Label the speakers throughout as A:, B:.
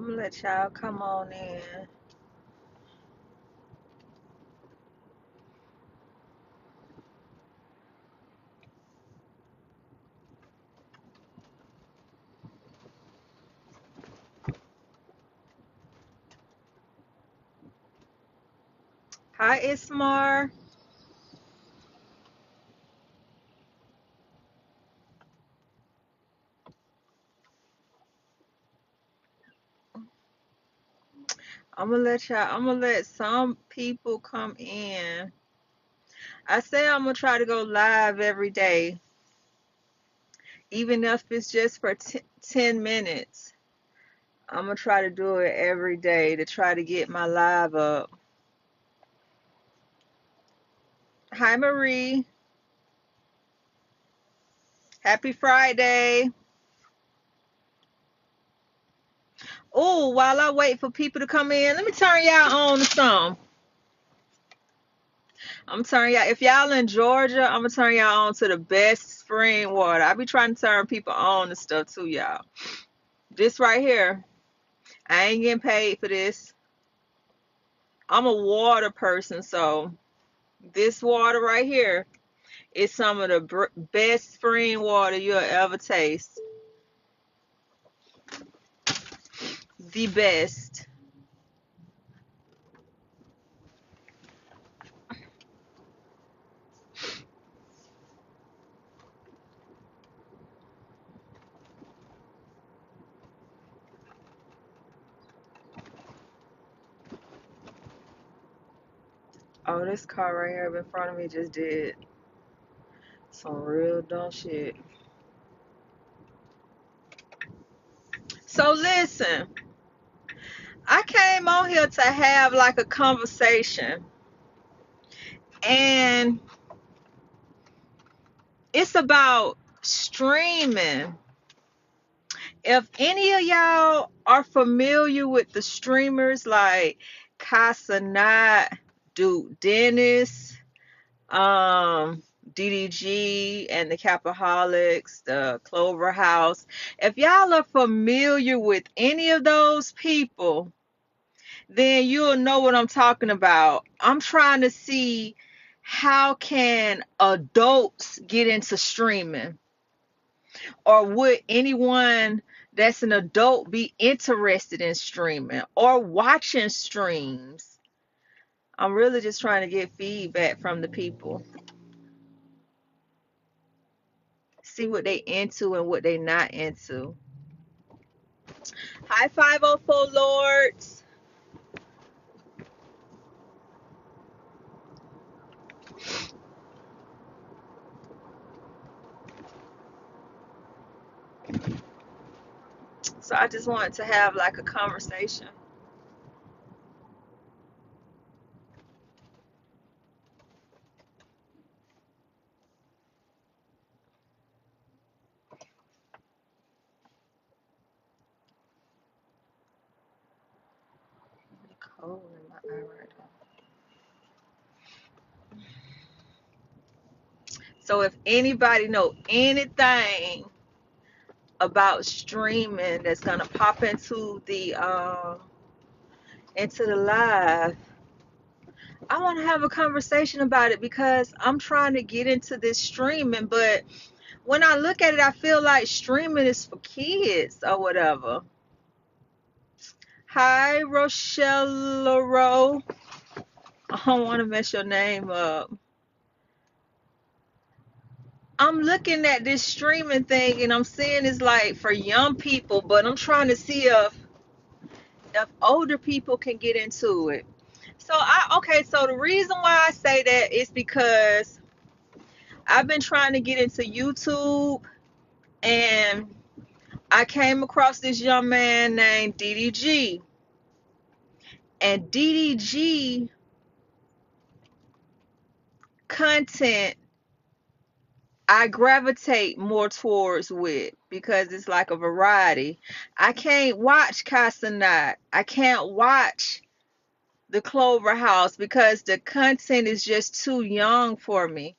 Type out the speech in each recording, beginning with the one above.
A: I'm gonna let y'all come on in. Hi, Ismar. I'm gonna let some people come in. I say I'm gonna try to go live every day, even if it's just for 10 minutes. I'm gonna try to do it every day to try to get my live up. Hi, Marie. Happy Friday. Oh, while I wait for people to come in, let me turn y'all on to some. I'm turning y'all. If y'all in Georgia, I'm gonna turn y'all on to the best spring water. I be trying to turn people on to stuff too, y'all. This right here, I ain't getting paid for this. I'm a water person, so this water right here is some of the best spring water you'll ever taste. The best. Oh, this car right here in front of me just did some real dumb shit. So listen, I came on here to have like a conversation, and it's about streaming. If any of y'all are familiar with the streamers like Casanat, Duke Dennis, DDG and the Capaholics, the Clover House, if y'all are familiar with any of those people, then you'll know what I'm talking about. I'm trying to see how can adults get into streaming, or would anyone that's an adult be interested in streaming or watching streams? I'm really just trying to get feedback from the people, see what they into and what they not into. Hi, 504 Lords. So I just wanted to have like a conversation. Cold in my eye right now. So if anybody know anything about streaming that's gonna pop into the live, I want to have a conversation about it because I'm trying to get into this streaming, but when I look at it, I feel like streaming is for kids or whatever. Hi, Rochelle Laro. I don't want to mess your name up. I'm looking at this streaming thing and I'm seeing it's like for young people, but I'm trying to see if older people can get into it. So the reason why I say that is because I've been trying to get into YouTube, and I came across this young man named DDG. And DDG content I gravitate more towards with because it's like a variety. I can't watch Casanat. I can't watch the Clover House because the content is just too young for me.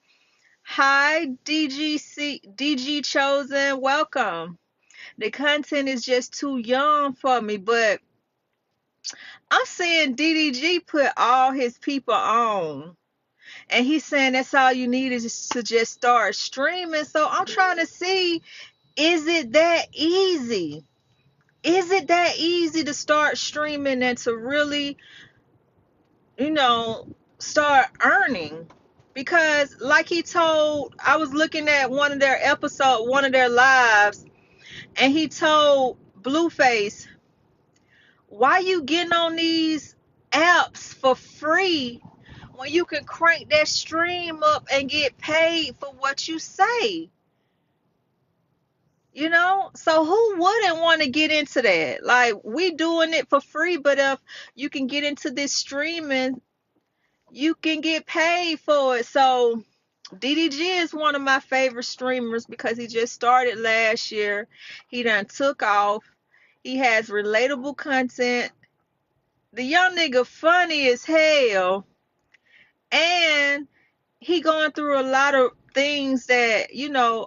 A: Hi, DG Chosen, welcome. The content is just too young for me, but I'm seeing DDG put all his people on. And he's saying that's all you need is to just start streaming. So I'm trying to see, is it that easy? Is it that easy to start streaming and to really, you know, start earning? Because like he told, I was looking at one of their episodes, one of their lives, and he told Blueface, why you getting on these apps for free when you can crank that stream up and get paid for what you say? You know, so who wouldn't want to get into that? Like, we doing it for free, but if you can get into this streaming, you can get paid for it. So DDG is one of my favorite streamers because he just started last year. He done took off. He has relatable content. The young nigga funny as hell, and he going through a lot of things that, you know,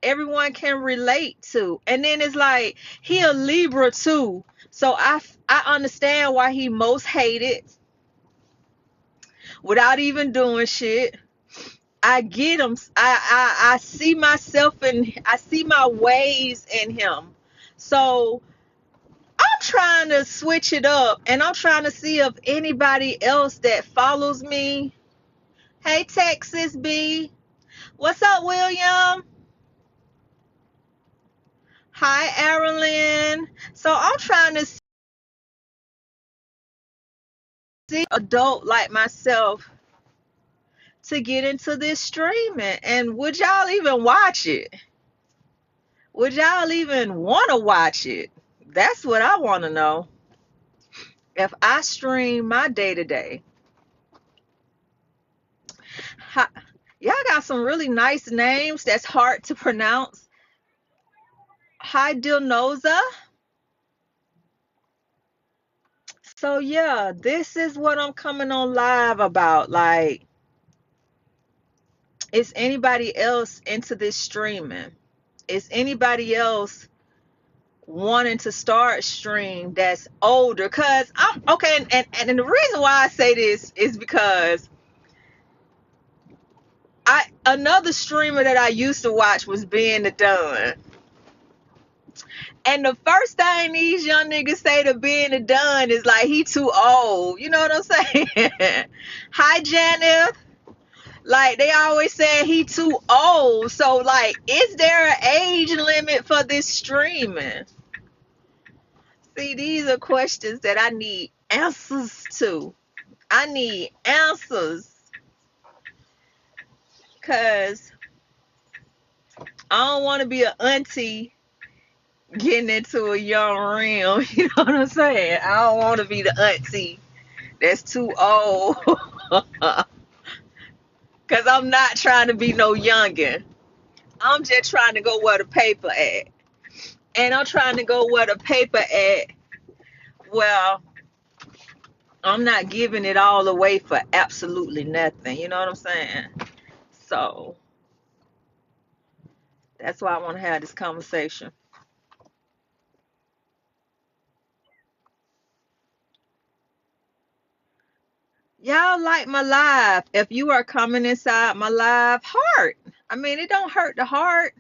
A: everyone can relate to. And then it's like, he a Libra too, so I understand why he most hated without even doing shit. I get him. I see myself in, I see my ways in him. So I'm trying to switch it up, and I'm trying to see if anybody else that follows me. Hey Texas B, what's up William? Hi, Erilyn. So I'm trying to see adult like myself to get into this streaming. And would y'all even watch it? Would y'all even want to watch it? That's what I want to know. If I stream my day to day, y'all got some really nice names that's hard to pronounce. Hi, Dilnoza. So yeah, this is what I'm coming on live about. Like, is anybody else into this streaming? Is anybody else wanting to start stream that's older? Because I'm okay, and the reason why I say this is because another streamer that I used to watch was Being the Done. And the first thing these young niggas say to Being the Done is like, he too old. You know what I'm saying? Hi, Janet. Like, they always say he too old. So, like, is there an age limit for this streaming? See, these are questions that I need answers to. I need answers. Because I don't want to be an auntie getting into a young realm. You know what I'm saying? I don't want to be the auntie that's too old. Because I'm not trying to be no youngin'. I'm just trying to go where the paper at. And I'm trying to go where the paper at. Well, I'm not giving it all away for absolutely nothing. You know what I'm saying? So that's why I want to have this conversation. Y'all like my live. If you are coming inside my live, heart. I mean, it don't hurt the heart.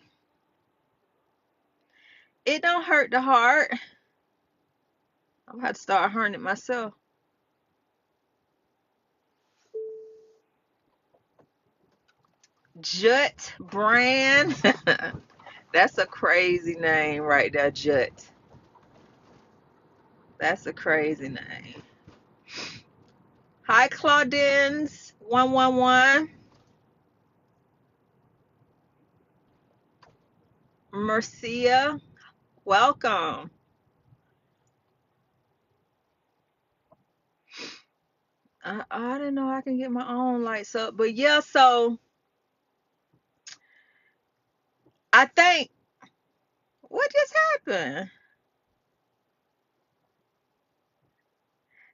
A: It don't hurt the heart. I'm gonna have to start hurting it myself. Jut Brand. That's a crazy name right there, Jut. That's a crazy name. Hi, Claudines 111. Mercia, welcome. I didn't know I can get my own lights up, but yeah. So I think, what just happened?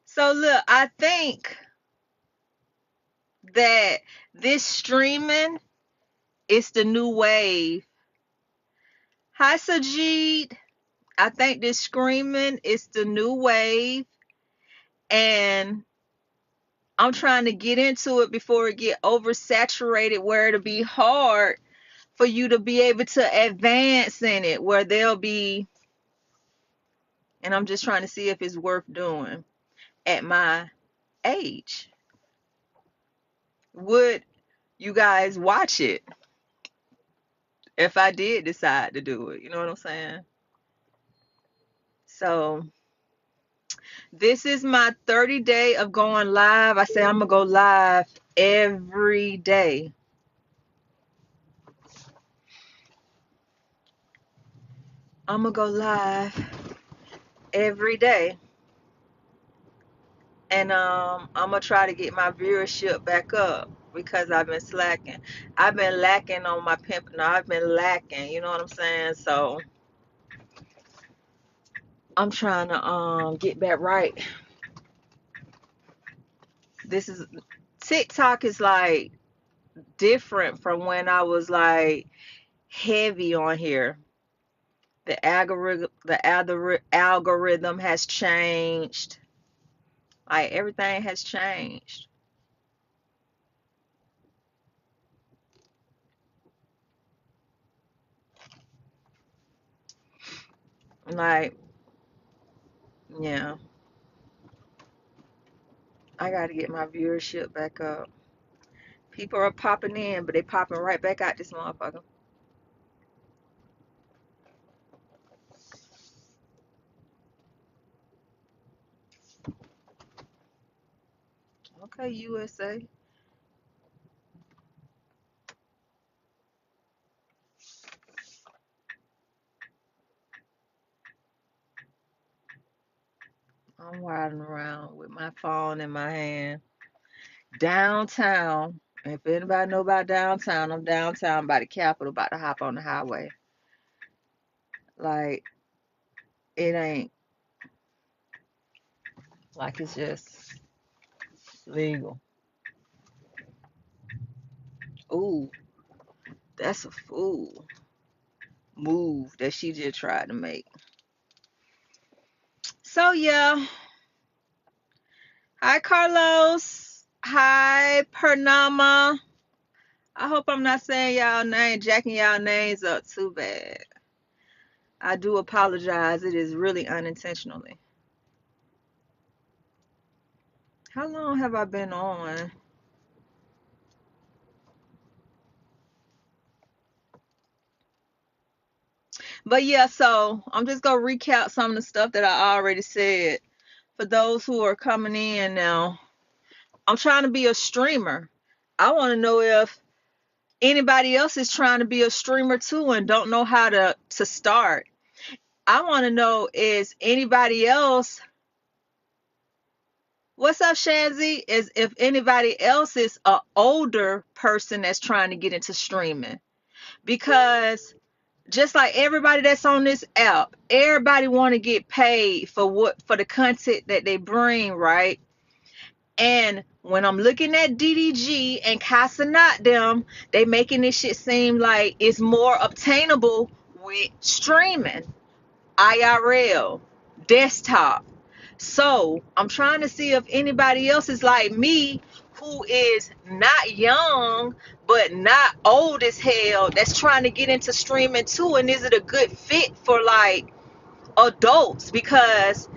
A: So look, I think that this streaming is the new wave. Hi, Sajid. I think this streaming is the new wave. And I'm trying to get into it before it get oversaturated where it'll be hard for you to be able to advance in it, where they'll be, and I'm just trying to see if it's worth doing at my age. Would you guys watch it if I did decide to do it? You know what I'm saying? So this is my 30 day of going live. I say I'm gonna go live every day. I'm gonna go live every day. And I'm gonna try to get my viewership back up because I've been slacking. I've been lacking on my pimp. No, I've been lacking. You know what I'm saying? So I'm trying to get back right. This is TikTok is like different from when I was like heavy on here. The algorithm has changed. Like everything has changed. Like, yeah, I got to get my viewership back up. People are popping in, but they popping right back out this motherfucker. Okay, USA. I'm riding around with my phone in my hand. Downtown. If anybody know about downtown, I'm downtown by the Capitol, about to hop on the highway. Like, it ain't like it's just legal. Ooh, that's a fool move that she just tried to make. So yeah. Hi Carlos. Hi Pernama. I hope I'm not saying y'all name, jacking y'all names up too bad. I do apologize. It is really unintentionally. How long have I been on? But yeah, so I'm just gonna recap some of the stuff that I already said. For those who are coming in now, I'm trying to be a streamer. I want to know if anybody else is trying to be a streamer too and don't know how to start. I want to know, is anybody else, what's up Shanzi, is if anybody else is a older person that's trying to get into streaming, because just like everybody that's on this app, everybody want to get paid for the content that they bring, right? And when I'm looking at DDG and Casanat them, they making this shit seem like it's more obtainable with streaming, IRL, desktop. So I'm trying to see if anybody else is like me, who is not young but not old as hell, that's trying to get into streaming too, and is it a good fit for like adults? Because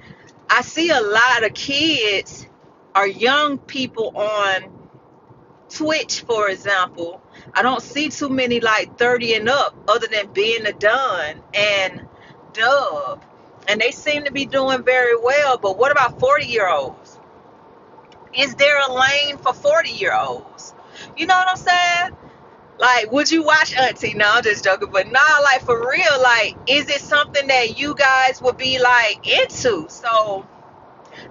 A: I see a lot of kids or young people on Twitch, for example. I don't see too many like 30 and up, other than being a Dunn and Dub. And they seem to be doing very well. But what about 40-year-olds? Is there a lane for 40-year-olds? You know what I'm saying? Like, would you watch Auntie? No, I'm just joking. But nah, like for real, like, is it something that you guys would be like into? So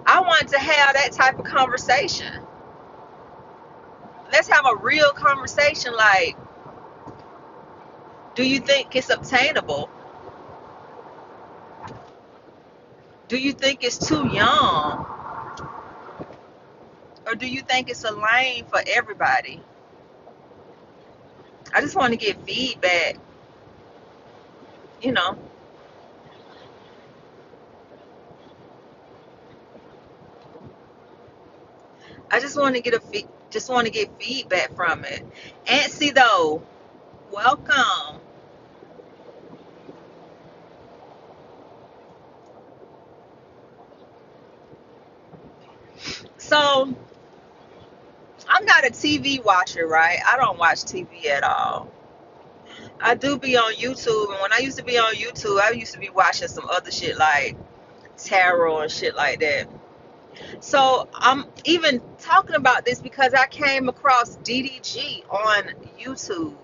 A: I wanted to have that type of conversation. Let's have a real conversation. Like, do you think it's obtainable? Do you think it's too young? Or do you think it's a lane for everybody? I just want to get feedback, you know. I just want to get just want to get feedback from it. Antsy though, welcome. So I'm not a TV watcher, right? I don't watch TV at all. I do be on YouTube, and when I used to be on YouTube, I used to be watching some other shit like tarot and shit like that. So I'm even talking about this because I came across DDG on YouTube,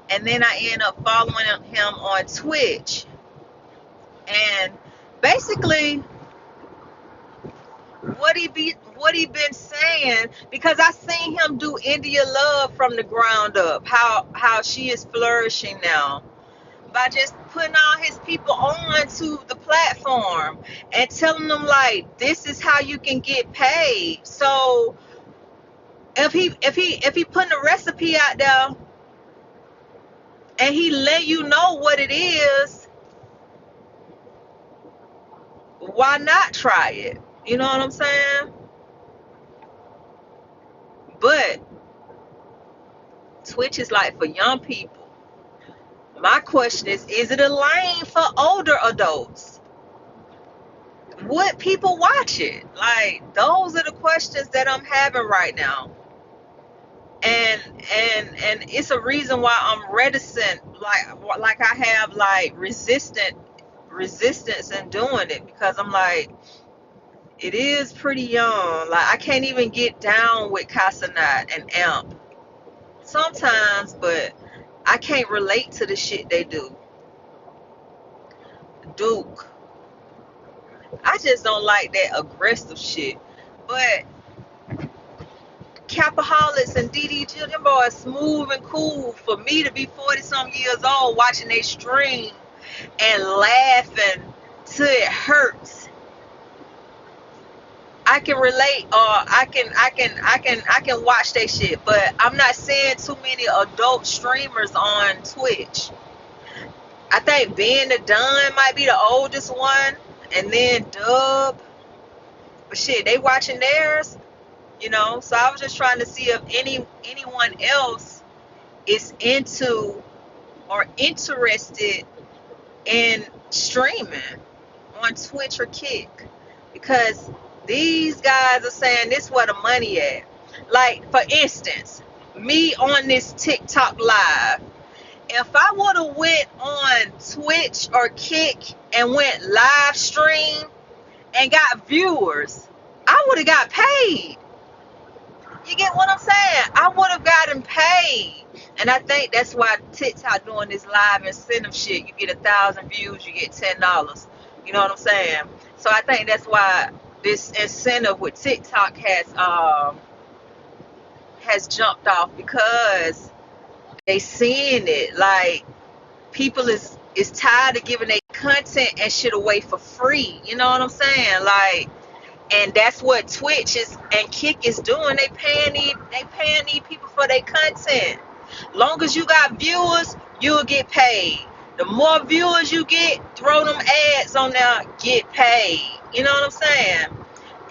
A: and then I end up following him on Twitch. And basically, what he been saying, because I seen him do India Love from the ground up, how she is flourishing now by just putting all his people onto the platform and telling them like this is how you can get paid. So if he putting a recipe out there and he let you know what it is, why not try it? You know what I'm saying? But Twitch is like for young people. My question is it a lane for older adults? Would people watch it? Like, those are the questions that I'm having right now. And it's a reason why I'm reticent, like I have like resistance in doing it, because I'm like, it is pretty young. Like, I can't even get down with Casanat and Amp sometimes, but I can't relate to the shit they do. Duke, I just don't like that aggressive shit. But Capaholics and DDG, them boys smooth and cool. For me to be 40 some years old watching they stream and laughing till it hurts, I can relate, or I can watch that shit. But I'm not seeing too many adult streamers on Twitch. I think Ben the Dunn might be the oldest one, and then Dub. But shit, they watching theirs, you know. So I was just trying to see if anyone else is into or interested in streaming on Twitch or Kick, because these guys are saying this where the money at. Like, for instance, me on this TikTok live, if I would have went on Twitch or Kick and went live stream and got viewers, I would have got paid. You get what I'm saying? I would have gotten paid. And I think that's why TikTok doing this live incentive shit. You get 1,000 views, you get $10. You know what I'm saying? So I think that's why this incentive with TikTok has jumped off, because they seeing it. Like, people is tired of giving their content and shit away for free. You know what I'm saying? Like, and that's what Twitch is and Kick is doing. They paying these people for their content. Long as you got viewers, you'll get paid. The more viewers you get, throw them ads on there, get paid. You know what I'm saying?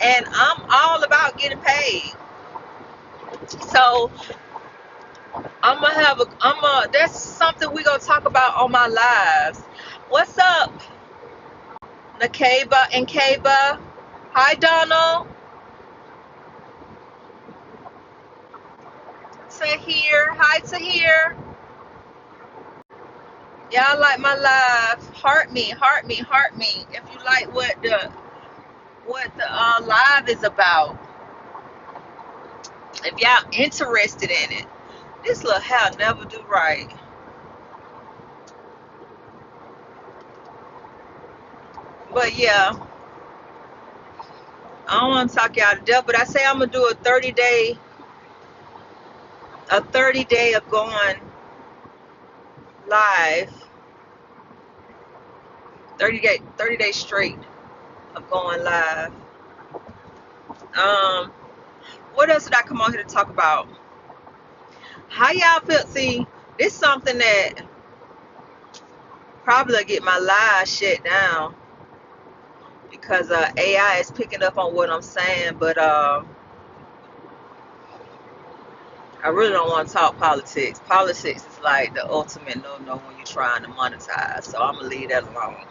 A: And I'm all about getting paid. So that's something we're gonna talk about on my lives. What's up, Nakeba and Kaba? Hi, Donald. Tahir. Hi, Tahir. Y'all like my live? Heart me, heart me, heart me. If you like what the live is about, if y'all interested in it. This little hair never do right. But yeah, I don't want to talk y'all to death, but I say I'm gonna do a 30-day of going live. 30 days straight of going live. What else did I come on here to talk about? How y'all feel? See, this is something that probably get my live shut down, because AI is picking up on what I'm saying. But I really don't want to talk politics. Politics is like the ultimate no-no when you're trying to monetize. So I'm gonna leave that alone.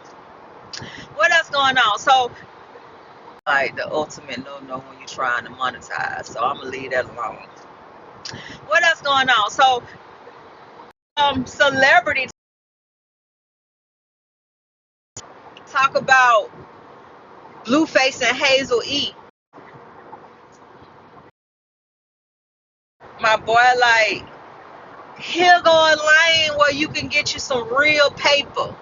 A: What else going on? So like the ultimate no-no when you're trying to monetize. So I'm gonna leave that alone. What else going on? So celebrities talk about Blueface and Hazel E. My boy, like, here go a lane where you can get you some real paper.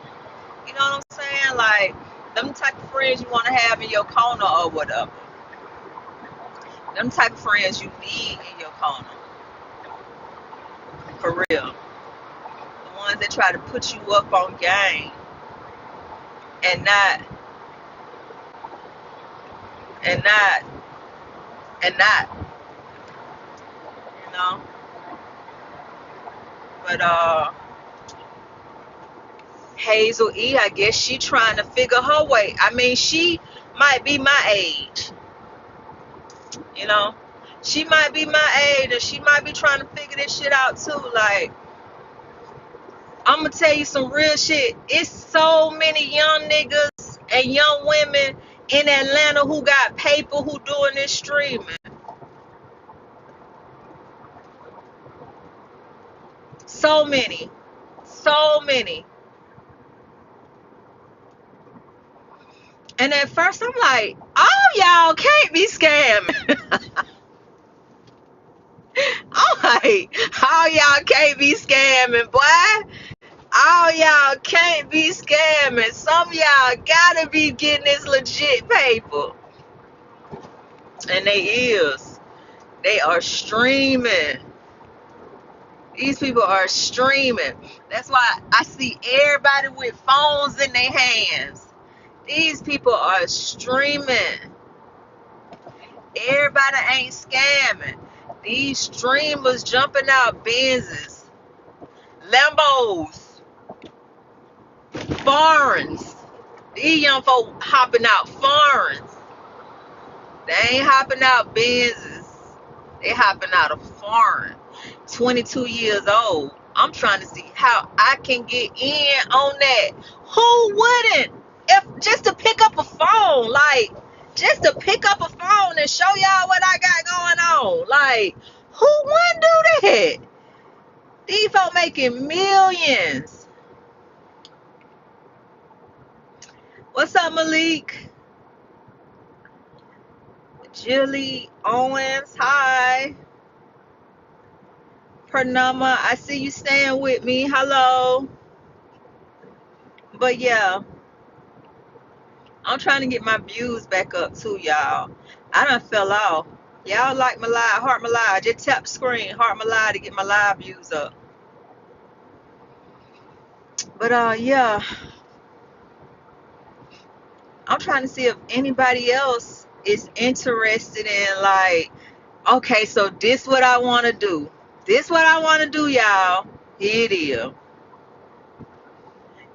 A: You know what I'm saying? Like, them type of friends you want to have in your corner or whatever. Them type of friends you need in your corner. For real. The ones that try to put you up on game and not, and not, and not, you know? But, Hazel E, I guess she trying to figure her way. I mean, she might be my age, you know? She might be my age and she might be trying to figure this shit out too. Like, I'm gonna tell you some real shit. It's so many young niggas and young women in Atlanta who got paper who doing this streaming. So many. So many. And at first I'm like, oh, y'all can't be scamming. I'm like, oh, y'all can't be scamming, boy. All y'all can't be scamming. Some of y'all gotta be getting this legit paper. And they is. They are streaming. These people are streaming. That's why I see everybody with phones in their hands. These people are streaming. Everybody ain't scamming. These streamers jumping out Benzes, Lambos, foreigns. These young folk hopping out foreigns. They ain't hopping out Benzes. They hopping out of foreign. 22 years old. I'm trying to see how I can get in on that. Who wouldn't? If just to pick up a phone, like just to pick up a phone and show y'all what I got going on. Like, who wouldn't do that? These folk making millions. What's up, Malik? Jilly Owens, hi. Purnama, I see you staying with me. Hello. But yeah, I'm trying to get my views back up too, y'all. I done fell off. Y'all like my live, heart my live. Just tap the screen, heart my live to get my live views up. But yeah, I'm trying to see if anybody else is interested in like, okay, so this what I want to do. This what I want to do, y'all. Here it is.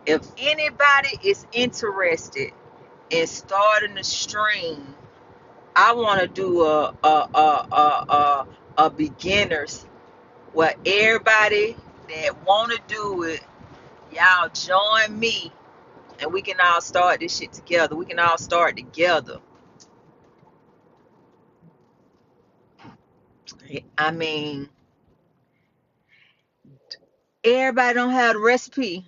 A: If anybody is interested in starting a stream, I want to do a beginners where everybody that want to do it, y'all join me and we can all start this shit together. We can all start together. I mean, everybody don't have the recipe.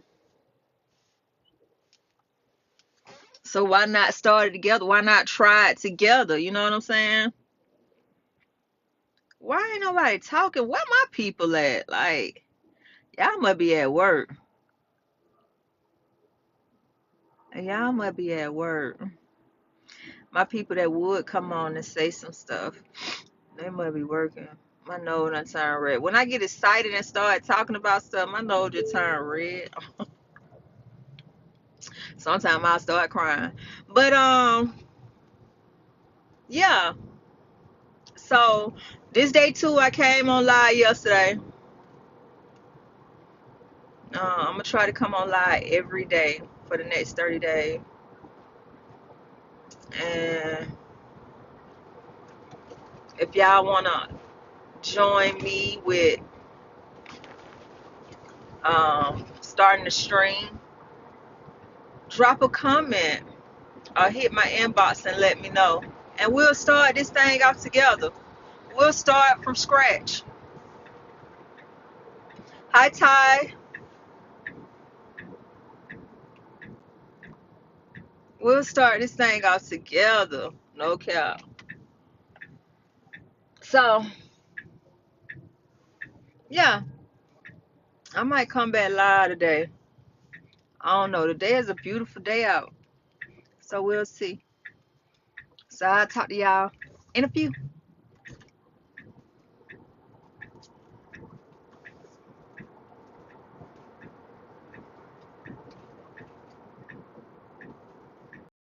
A: So why not start it together? Why not try it together? You know what I'm saying? Why ain't nobody talking? Where my people at? Like, y'all must be at work. Y'all must be at work. My people that would come on and say some stuff, they must be working. My nose done turn red. When I get excited and start talking about stuff, my nose just turn red. Sometimes I'll start crying. But yeah. So this day two, I came on live yesterday. I'm gonna try to come on live every day for the next 30 days. And if y'all wanna join me with starting the stream, drop a comment or hit my inbox and let me know. And we'll start this thing out together. We'll start from scratch. Hi, Ty. We'll start this thing out together. No cap. So, yeah, I might come back live today. I don't know. Today is a beautiful day out. So we'll see. So I'll talk to y'all in a few.